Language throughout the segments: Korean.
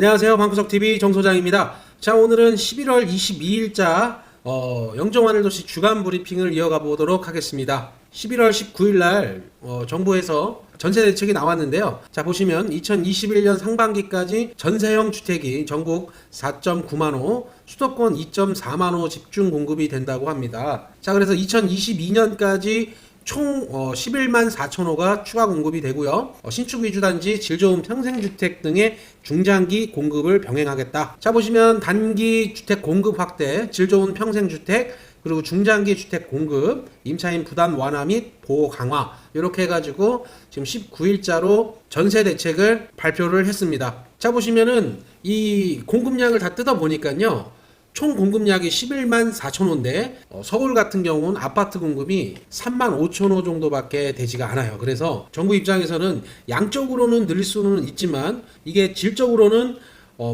안녕하세요. 방구석TV 정소장입니다. 자, 오늘은 11월 22일자 영종하늘도시 주간 브리핑을 이어가 보도록 하겠습니다. 11월 19일 날 정부에서 전세 대책이 나왔는데요. 자, 보시면 2021년 상반기까지 전세형 주택이 전국 4.9만 호, 수도권 2.4만 호 집중 공급이 된다고 합니다. 자, 그래서 2022년까지 총 11만 4천 호가 추가 공급이 되고요. 신축 위주 단지, 질 좋은 평생주택 등의 중장기 공급을 병행하겠다. 자, 보시면 단기 주택 공급 확대, 질 좋은 평생주택, 그리고 중장기 주택 공급, 임차인 부담 완화 및 보호 강화, 이렇게 해가지고 지금 19일자로 전세 대책을 발표를 했습니다. 자, 보시면은 이 공급량을 다 뜯어 보니까요, 총 공급량이 11만 4천 호인데 서울 같은 경우는 아파트 공급이 3만 5천 호 정도밖에 되지가 않아요. 그래서 정부 입장에서는 양적으로는 늘 수는 있지만 이게 질적으로는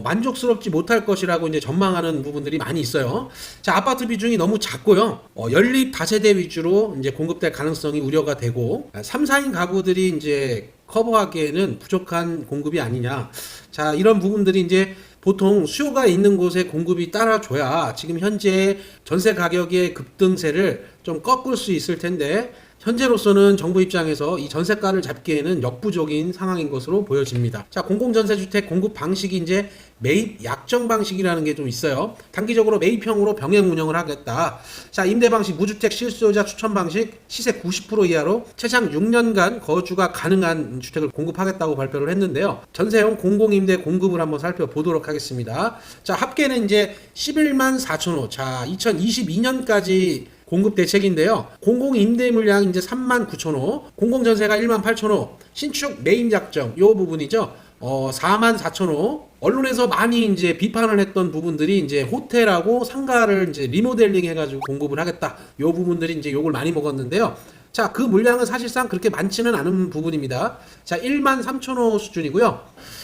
만족스럽지 못할 것이라고 이제 전망하는 부분들이 많이 있어요. 자, 아파트 비중이 너무 작고요. 연립 다세대 위주로 이제 공급될 가능성이 우려가 되고 3, 4인 가구들이 이제 커버하기에는 부족한 공급이 아니냐. 자, 이런 부분들이 이제 보통 수요가 있는 곳에 공급이 따라줘야 지금 현재 전세 가격의 급등세를 좀 꺾을 수 있을 텐데, 현재로서는 정부 입장에서 이 전세가를 잡기에는 역부족인 상황인 것으로 보여집니다. 자, 공공전세주택 공급 방식이 이제 매입 약정 방식이라는 게 좀 있어요. 단기적으로 매입형으로 병행 운영을 하겠다. 자, 임대 방식 무주택 실수요자 추천 방식, 시세 90% 이하로 최장 6년간 거주가 가능한 주택을 공급하겠다고 발표를 했는데요. 전세형 공공임대 공급을 한번 살펴보도록 하겠습니다. 자, 합계는 이제 11만 4천 호. 자, 2022년까지 공급 대책인데요. 공공임대 물량 이제 3만 9천 호, 공공전세가 1만 8천 호, 신축 매입 약정 요 부분이죠. 4만 4천 호. 언론에서 많이 이제 비판을 했던 부분들이 이제 호텔하고 상가를 이제 리모델링 해가지고 공급을 하겠다. 요 부분들이 이제 욕을 많이 먹었는데요. 자, 그 물량은 사실상 그렇게 많지는 않은 부분입니다. 자, 1만 3천 호 수준이고요.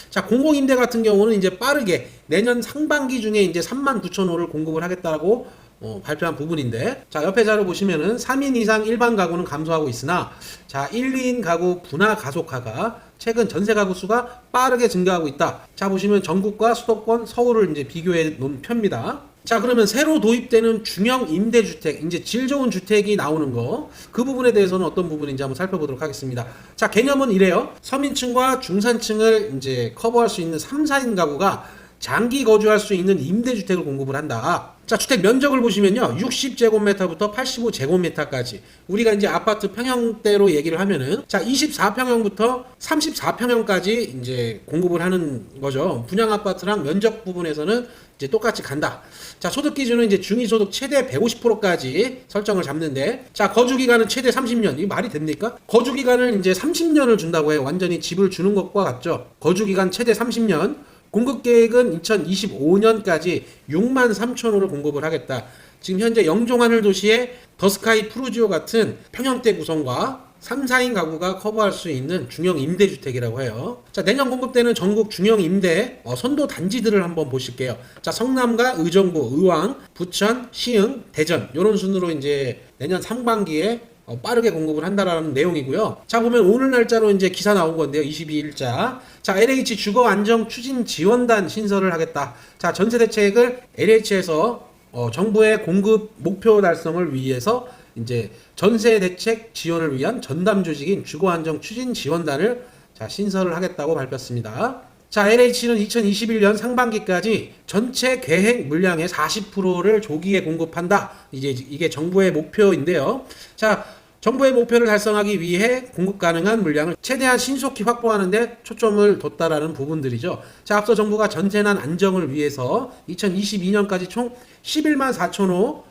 자, 공공임대 같은 경우는 이제 빠르게 내년 상반기 중에 이제 3만 9천 호를 공급을 하겠다고 발표한 부분인데, 자, 옆에 자료 보시면은 3인 이상 일반 가구는 감소하고 있으나, 자, 1, 2인 가구 분화 가속화가 최근 전세 가구 수가 빠르게 증가하고 있다. 자, 보시면 전국과 수도권, 서울을 이제 비교해 놓은 편입니다. 자, 그러면 새로 도입되는 중형 임대주택, 이제 질 좋은 주택이 나오는 거, 그 부분에 대해서는 어떤 부분인지 한번 살펴보도록 하겠습니다. 자, 개념은 이래요. 서민층과 중산층을 이제 커버할 수 있는 3, 4인 가구가 장기 거주할 수 있는 임대주택을 공급을 한다. 자, 주택 면적을 보시면요, 60제곱미터부터 85제곱미터까지 우리가 이제 아파트 평형대로 얘기를 하면은, 자, 24평형부터 34평형까지 이제 공급을 하는 거죠. 분양 아파트랑 면적 부분에서는 이제 똑같이 간다. 자, 소득 기준은 이제 중위소득 최대 150%까지 설정을 잡는데, 자, 거주 기간은 최대 30년. 이게 말이 됩니까? 거주 기간을 이제 30년을 준다고 해요. 완전히 집을 주는 것과 같죠. 거주 기간 최대 30년. 공급 계획은 2025년까지 6만 3천 호를 공급을 하겠다. 지금 현재 영종하늘도시의 더스카이 푸르지오 같은 평형대 구성과 3, 4인 가구가 커버할 수 있는 중형 임대주택이라고 해요. 자, 내년 공급되는 전국 중형 임대 선도 단지들을 한번 보실게요. 자, 성남과 의정부, 의왕, 부천, 시흥, 대전, 이런 순으로 이제 내년 상반기에 빠르게 공급을 한다라는 내용이고요. 자, 보면 오늘 날짜로 이제 기사 나온 건데요. 22일자. 자, LH 주거 안정 추진 지원단 신설을 하겠다. 자, 전세 대책을 LH에서 정부의 공급 목표 달성을 위해서 이제 전세 대책 지원을 위한 전담 조직인 주거 안정 추진 지원단을 자, 신설을 하겠다고 밝혔습니다. 자, LH는 2021년 상반기까지 전체 계획 물량의 40%를 조기에 공급한다. 이게 정부의 목표인데요. 자, 정부의 목표를 달성하기 위해 공급 가능한 물량을 최대한 신속히 확보하는 데 초점을 뒀다라는 부분들이죠. 자, 앞서 정부가 전세난 안정을 위해서 2022년까지 총 11만 4천 호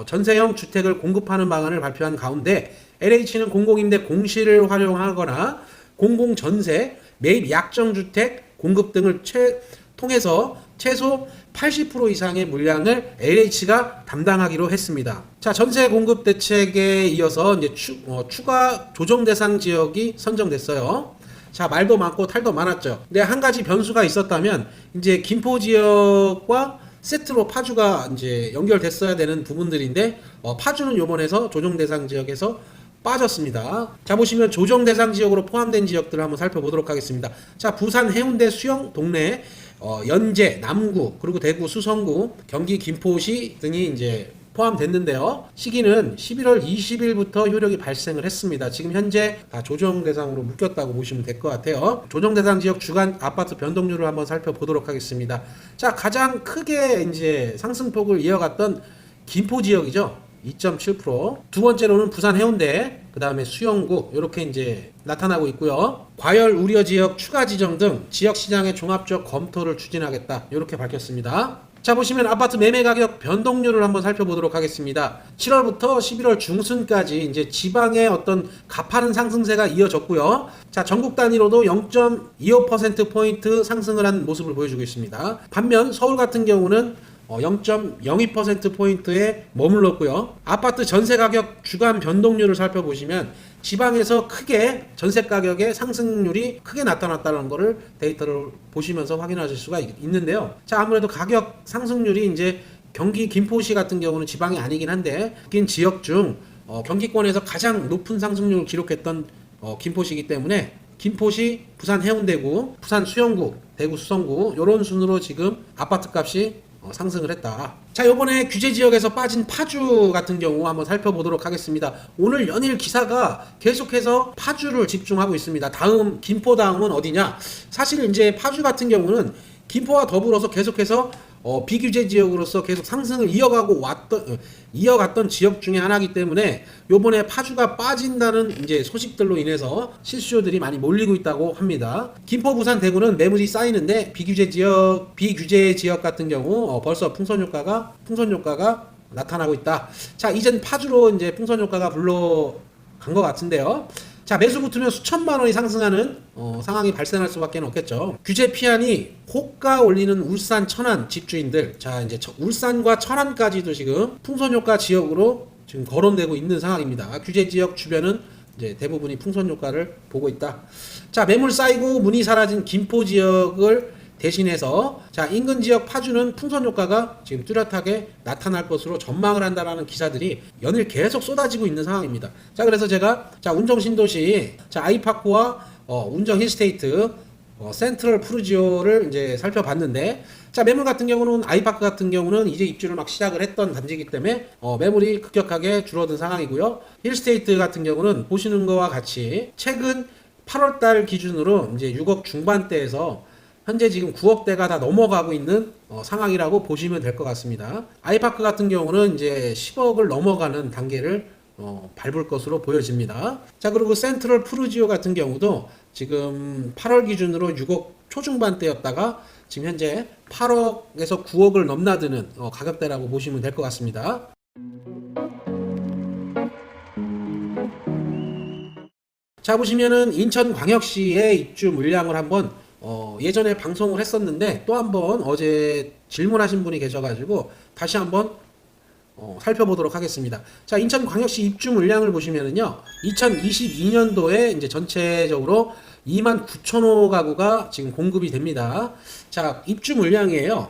전세형 주택을 공급하는 방안을 발표한 가운데, LH는 공공임대 공시를 활용하거나 공공전세, 매입 약정주택 공급 등을 통해서 최소 80% 이상의 물량을 LH가 담당하기로 했습니다. 자, 전세 공급 대책에 이어서 이제 추가 조정 대상 지역이 선정됐어요. 자, 말도 많고 탈도 많았죠. 근데 한 가지 변수가 있었다면, 이제 김포 지역과 세트로 파주가 이제 연결됐어야 되는 부분들인데, 파주는 요번에서 조정 대상 지역에서 빠졌습니다. 자, 보시면 조정 대상 지역으로 포함된 지역들을 한번 살펴보도록 하겠습니다. 자, 부산 해운대 수영 동래, 연제, 남구, 그리고 대구 수성구, 경기 김포시 등이 이제 포함됐는데요. 시기는 11월 20일부터 효력이 발생을 했습니다. 지금 현재 다 조정 대상으로 묶였다고 보시면 될 것 같아요. 조정 대상 지역 주간 아파트 변동률을 한번 살펴보도록 하겠습니다. 자, 가장 크게 이제 상승폭을 이어갔던 김포 지역이죠. 2.7%. 두 번째로는 부산 해운대, 그 다음에 수영구, 이렇게 이제 나타나고 있고요. 과열 우려 지역 추가 지정 등 지역 시장의 종합적 검토를 추진하겠다, 이렇게 밝혔습니다. 자, 보시면 아파트 매매 가격 변동률을 한번 살펴보도록 하겠습니다. 7월부터 11월 중순까지 이제 지방의 어떤 가파른 상승세가 이어졌고요. 자, 전국 단위로도 0.25%포인트 상승을 한 모습을 보여주고 있습니다. 반면 서울 같은 경우는 0.02%포인트에 머물렀고요. 아파트 전세 가격 주간 변동률을 살펴보시면 지방에서 크게 전세 가격의 상승률이 크게 나타났다는 것을 데이터를 보시면서 확인하실 수가 있는데요. 자, 아무래도 가격 상승률이 이제 경기 김포시 같은 경우는 지방이 아니긴 한데 긴 지역 중 경기권에서 가장 높은 상승률을 기록했던 김포시이기 때문에 김포시, 부산 해운대구, 부산 수영구, 대구 수성구 이런 순으로 지금 아파트 값이 상승을 했다. 자, 요번에 규제 지역에서 빠진 파주 같은 경우 한번 살펴보도록 하겠습니다. 오늘 연일 기사가 계속해서 파주를 집중하고 있습니다. 다음 김포 다음은 어디냐? 사실 이제 파주 같은 경우는 김포와 더불어서 계속해서 비규제 지역으로서 계속 상승을 이어갔던 지역 중에 하나이기 때문에 요번에 파주가 빠진다는 이제 소식들로 인해서 실수요들이 많이 몰리고 있다고 합니다. 김포, 부산, 대구는 매물이 쌓이는데 비규제 지역 같은 경우 벌써 풍선 효과가 나타나고 있다. 자, 이젠 파주로 이제 풍선 효과가 불러간 것 같은데요. 자, 매수 붙으면 수천만 원이 상승하는 상황이 발생할 수밖에 없겠죠. 규제 피한이 호가 올리는 울산, 천안 집주인들, 자, 이제 울산과 천안까지도 지금 풍선 효과 지역으로 지금 거론되고 있는 상황입니다. 규제 지역 주변은 이제 대부분이 풍선 효과를 보고 있다. 자, 매물 쌓이고 문이 사라진 김포 지역을 대신해서 자, 인근 지역 파주는 풍선 효과가 지금 뚜렷하게 나타날 것으로 전망을 한다라는 기사들이 연일 계속 쏟아지고 있는 상황입니다. 자, 그래서 제가 운정 신도시, 아이파크와 운정 힐스테이트, 센트럴 푸르지오를 이제 살펴봤는데, 자, 매물 같은 경우는 아이파크 같은 경우는 이제 입주를 막 시작을 했던 단지이기 때문에 매물이 급격하게 줄어든 상황이고요. 힐스테이트 같은 경우는 보시는 것과 같이 최근 8월달 기준으로 이제 6억 중반대에서 현재 지금 9억대가 다 넘어가고 있는 상황이라고 보시면 될 것 같습니다. 아이파크 같은 경우는 이제 10억을 넘어가는 단계를 밟을 것으로 보여집니다. 자, 그리고 센트럴 푸르지오 같은 경우도 지금 8월 기준으로 6억 초중반대였다가 지금 현재 8억에서 9억을 넘나드는 가격대라고 보시면 될 것 같습니다. 자, 보시면은 인천광역시의 입주 물량을 한번 예전에 방송을 했었는데 또 한번 어제 질문하신 분이 계셔가지고 다시 한번 살펴보도록 하겠습니다. 자, 인천광역시 입주 물량을 보시면은요, 2022년도에 이제 전체적으로 29,000호 가구가 지금 공급이 됩니다. 자, 입주 물량이에요.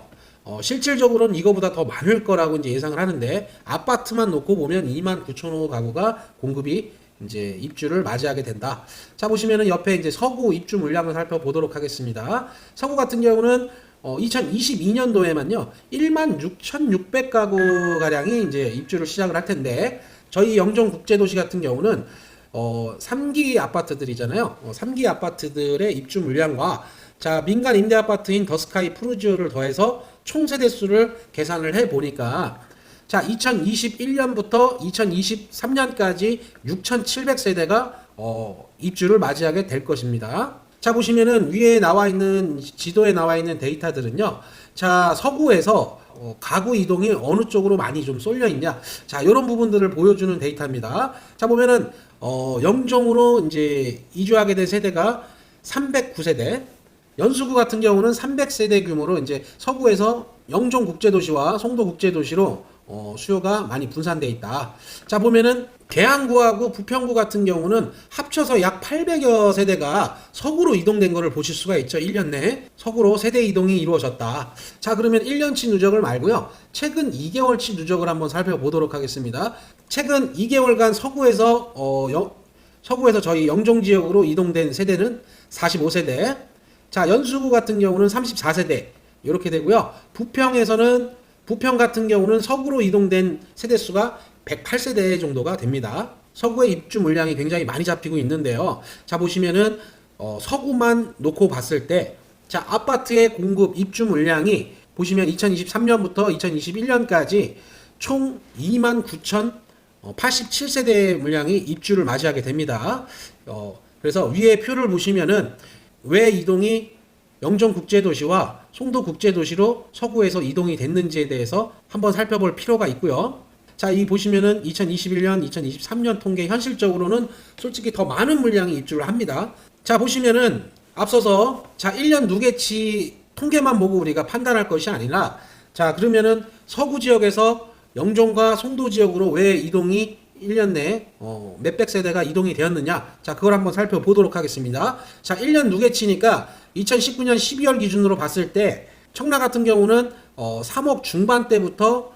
실질적으로는 이거보다 더 많을 거라고 이제 예상을 하는데 아파트만 놓고 보면 29,000호 가구가 공급이 이제 입주를 맞이하게 된다. 자, 보시면은 옆에 이제 서구 입주 물량을 살펴보도록 하겠습니다. 서구 같은 경우는 2022년도에만요 16,600가구 가량이 이제 입주를 시작을 할 텐데, 저희 영종 국제도시 같은 경우는 3기 아파트들이잖아요. 3기 아파트들의 입주 물량과 자, 민간 임대 아파트인 더스카이 푸르지오를 더해서 총 세대수를 계산을 해 보니까 자, 2021년부터 2023년까지 6,700세대가 입주를 맞이하게 될 것입니다. 자, 보시면은 위에 나와 있는 지도에 나와 있는 데이터들은요. 자, 서구에서 가구 이동이 어느 쪽으로 많이 좀 쏠려 있냐. 자, 이런 부분들을 보여주는 데이터입니다. 자, 보면은 영종으로 이제 이주하게 된 세대가 309세대. 연수구 같은 경우는 300세대 규모로 이제 서구에서 영종 국제도시와 송도 국제도시로 수요가 많이 분산되어 있다. 자, 보면은 계양구하고 부평구 같은 경우는 합쳐서 약 800여 세대가 서구로 이동된 것을 보실 수가 있죠. 1년 내에 서구로 세대 이동이 이루어졌다. 자, 그러면 1년치 누적을 말고요, 최근 2개월치 누적을 한번 살펴보도록 하겠습니다. 최근 2개월간 서구에서 저희 영종 지역으로 이동된 세대는 45세대. 자, 연수구 같은 경우는 34세대. 이렇게 되고요. 부평 같은 경우는 서구로 이동된 세대 수가 108세대 정도가 됩니다. 서구의 입주 물량이 굉장히 많이 잡히고 있는데요. 자, 보시면은 서구만 놓고 봤을 때, 자, 아파트의 공급 입주 물량이 보시면 2023년부터 2021년까지 총 29,087세대의 물량이 입주를 맞이하게 됩니다. 그래서 위에 표를 보시면은 왜 이동이 영종국제도시와 송도국제도시로 서구에서 이동이 됐는지에 대해서 한번 살펴볼 필요가 있고요. 자, 이 보시면은 2021년, 2023년 통계 현실적으로는 솔직히 더 많은 물량이 입주를 합니다. 자, 보시면은 앞서서 자, 1년 누계치 통계만 보고 우리가 판단할 것이 아니라, 자, 그러면은 서구 지역에서 영종과 송도 지역으로 왜 이동이 1년 내에 몇백 세대가 이동이 되었느냐, 자, 그걸 한번 살펴보도록 하겠습니다. 자, 1년 누계치니까 2019년 12월 기준으로 봤을 때 청라 같은 경우는 3억 중반대부터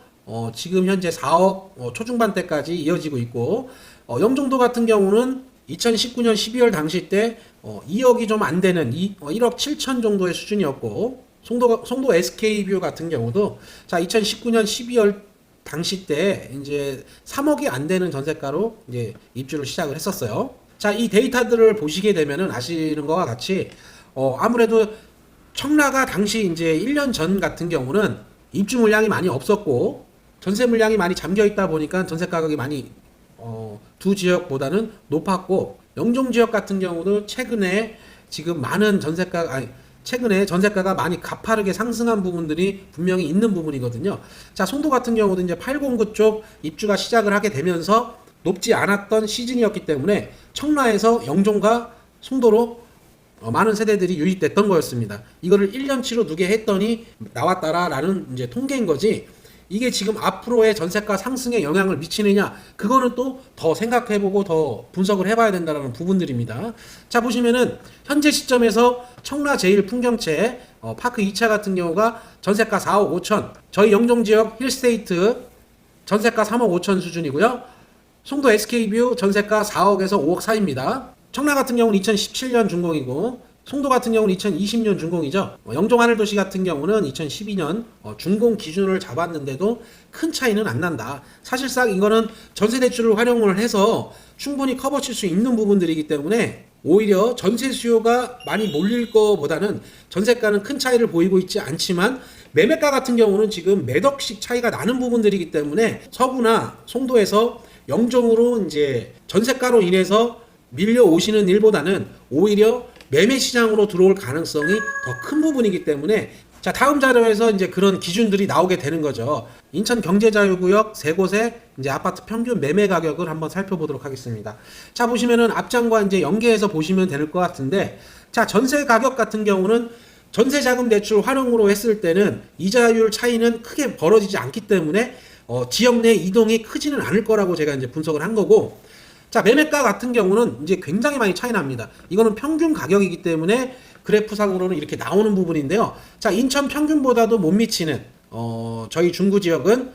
지금 현재 4억 초중반대까지 이어지고 있고, 영종도 같은 경우는 2019년 12월 당시 때 2억이 좀 안 되는 1억 7천 정도의 수준이었고, 송도 SK뷰 같은 경우도 자, 2019년 12월 당시 때 이제 3억이 안 되는 전세가로 이제 입주를 시작을 했었어요. 자, 이 데이터들을 보시게 되면은 아시는 것과 같이 아무래도 청라가 당시 이제 1년 전 같은 경우는 입주 물량이 많이 없었고 전세 물량이 많이 잠겨 있다 보니까 전세 가격이 많이 두 지역보다는 높았고, 영종 지역 같은 경우도 최근에 전세가가 많이 가파르게 상승한 부분들이 분명히 있는 부분이거든요. 자, 송도 같은 경우도 이제 809 쪽 입주가 시작을 하게 되면서 높지 않았던 시즌이었기 때문에 청라에서 영종과 송도로 많은 세대들이 유입됐던 거였습니다. 이거를 1년치로 누계했더니 나왔다라는 이제 통계인 거지, 이게 지금 앞으로의 전세가 상승에 영향을 미치느냐, 그거는 또 더 생각해보고 더 분석을 해봐야 된다는 부분들입니다. 자, 보시면은 현재 시점에서 청라 제1풍경채 파크 2차 같은 경우가 전세가 4억 5천, 저희 영종지역 힐스테이트 전세가 3억 5천 수준이고요. 송도 SK뷰 전세가 4억에서 5억 사이입니다. 청라 같은 경우는 2017년 준공이고 송도 같은 경우는 2020년 준공이죠. 영종 하늘도시 같은 경우는 2012년 준공 기준을 잡았는데도 큰 차이는 안 난다. 사실상 이거는 전세 대출을 활용을 해서 충분히 커버칠 수 있는 부분들이기 때문에 오히려 전세 수요가 많이 몰릴 거보다는 전세가는 큰 차이를 보이고 있지 않지만 매매가 같은 경우는 지금 몇 억씩 차이가 나는 부분들이기 때문에 서구나 송도에서 영종으로 이제 전세가로 인해서 밀려오시는 일보다는 오히려 매매 시장으로 들어올 가능성이 더 큰 부분이기 때문에, 자, 다음 자료에서 이제 그런 기준들이 나오게 되는 거죠. 인천 경제자유구역 세 곳의 이제 아파트 평균 매매 가격을 한번 살펴보도록 하겠습니다. 자, 보시면은 앞장과 이제 연계해서 보시면 될 것 같은데, 자, 전세 가격 같은 경우는 전세 자금 대출 활용으로 했을 때는 이자율 차이는 크게 벌어지지 않기 때문에 지역 내 이동이 크지는 않을 거라고 제가 이제 분석을 한 거고, 자, 매매가 같은 경우는 이제 굉장히 많이 차이 납니다. 이거는 평균 가격이기 때문에 그래프상으로는 이렇게 나오는 부분인데요. 자, 인천 평균보다도 못 미치는 저희 중구 지역은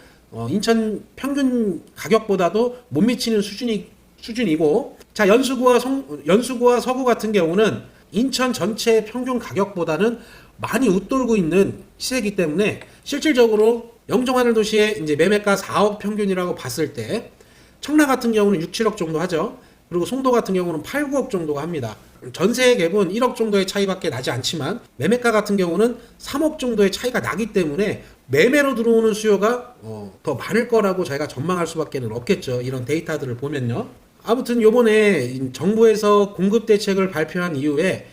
인천 평균 가격보다도 못 미치는 수준이고, 자, 연수구와 서구 같은 경우는 인천 전체 평균 가격보다는 많이 웃돌고 있는 시세이기 때문에 실질적으로 영종 하늘도시의 이제 매매가 4억 평균이라고 봤을 때 청라 같은 경우는 6, 7억 정도 하죠. 그리고 송도 같은 경우는 8, 9억 정도가 합니다. 전세 갭은 1억 정도의 차이밖에 나지 않지만 매매가 같은 경우는 3억 정도의 차이가 나기 때문에 매매로 들어오는 수요가 더 많을 거라고 저희가 전망할 수밖에 없겠죠. 이런 데이터들을 보면요. 아무튼 요번에 정부에서 공급 대책을 발표한 이후에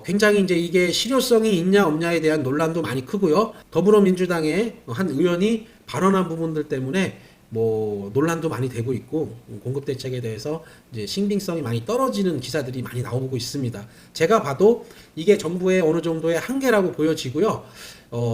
굉장히 이제 이게 실효성이 있냐 없냐에 대한 논란도 많이 크고요. 더불어민주당의 한 의원이 발언한 부분들 때문에 논란도 많이 되고 있고, 공급 대책에 대해서 이제 신빙성이 많이 떨어지는 기사들이 많이 나오고 있습니다. 제가 봐도 이게 정부의 어느 정도의 한계라고 보여지고요.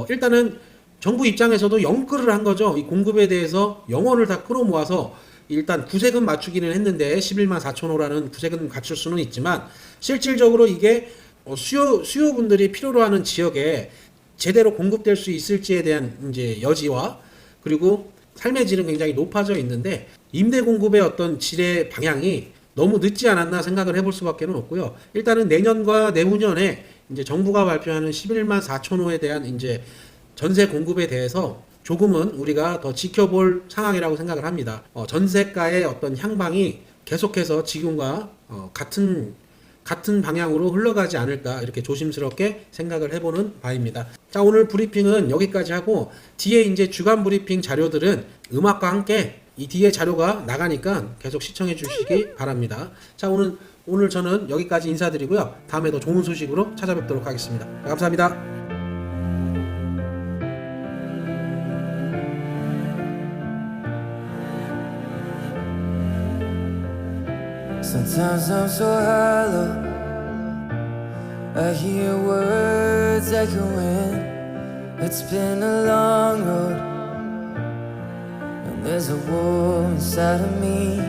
일단은 정부 입장에서도 영끌을 한 거죠. 이 공급에 대해서 영혼을 다 끌어모아서 일단 구세금 맞추기는 했는데 11만 4천 호라는 구세금 갖출 수는 있지만 실질적으로 이게 수요분들이 필요로 하는 지역에 제대로 공급될 수 있을지에 대한 이제 여지와 그리고 삶의 질은 굉장히 높아져 있는데 임대 공급의 어떤 질의 방향이 너무 늦지 않았나 생각을 해볼 수밖에 없고요. 일단은 내년과 내후년에 이제 정부가 발표하는 11만 4천 호에 대한 이제 전세 공급에 대해서 조금은 우리가 더 지켜볼 상황이라고 생각을 합니다. 전세가의 어떤 향방이 계속해서 지금과 같은 방향으로 흘러가지 않을까 이렇게 조심스럽게 생각을 해보는 바입니다. 자, 오늘 브리핑은 여기까지 하고 뒤에 이제 주간 브리핑 자료들은 음악과 함께 이 뒤에 자료가 나가니까 계속 시청해 주시기 바랍니다. 자, 오늘 저는 여기까지 인사드리고요. 다음에 더 좋은 소식으로 찾아뵙도록 하겠습니다. 감사합니다. Sometimes I'm so hollow. I hear words echoing. It's been a long road, and there's a war inside of me.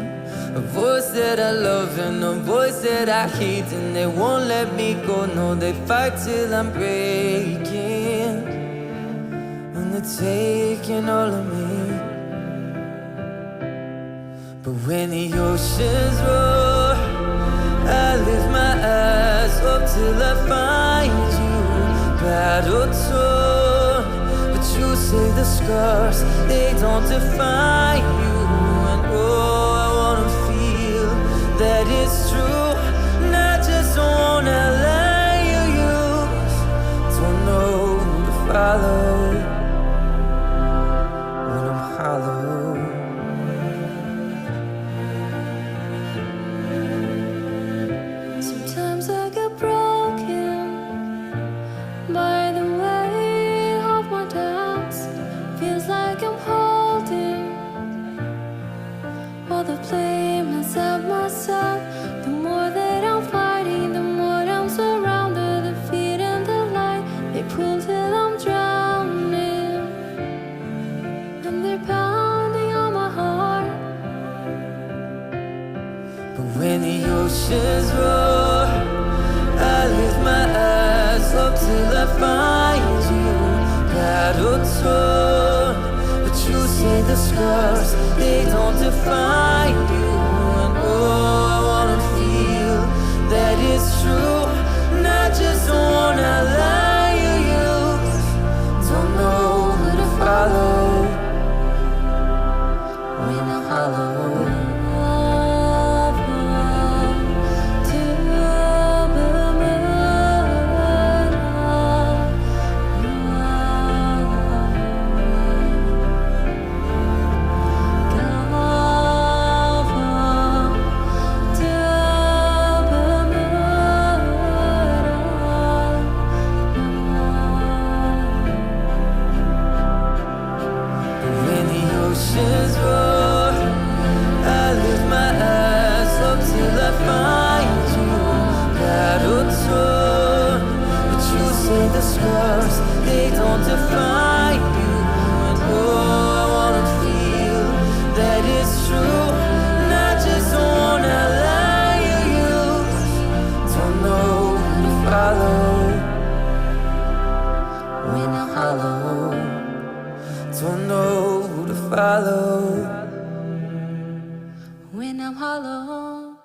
A voice that I love and a voice that I hate, and they won't let me go. No, they fight till I'm breaking, and they're taking all of me. But when the oceans roar, I lift my eyes up till I find you. Battle torn, but you say the scars, they don't define you. And oh, I wanna feel that it's true, and I just don't wanna lie. You don't know who to follow when I'm hollow. Sometimes I get broken by the weight of my doubts. Feels like I'm holding all the blame inside myself. The more that I'm fighting, the more I'm surrounded. The feet and the light, they pull till I'm drowning, and they're pounding on my heart. But when the oceans roar, I lift my eyes up till I find you. Battle torn, but you say the scars, they don't define you. And oh, I wanna feel that it's true, and I just don't wanna lie. You don't know who to follow when I'm hollow. When the oceans roar, I lift my eyes up till I find you. Battle torn, but you say the scars, they don't define you. And oh, I wanna feel that it's true, and I just don't wanna lie. You don't know who to follow when I'm hollow. Don't know who to follow When I'm hollow.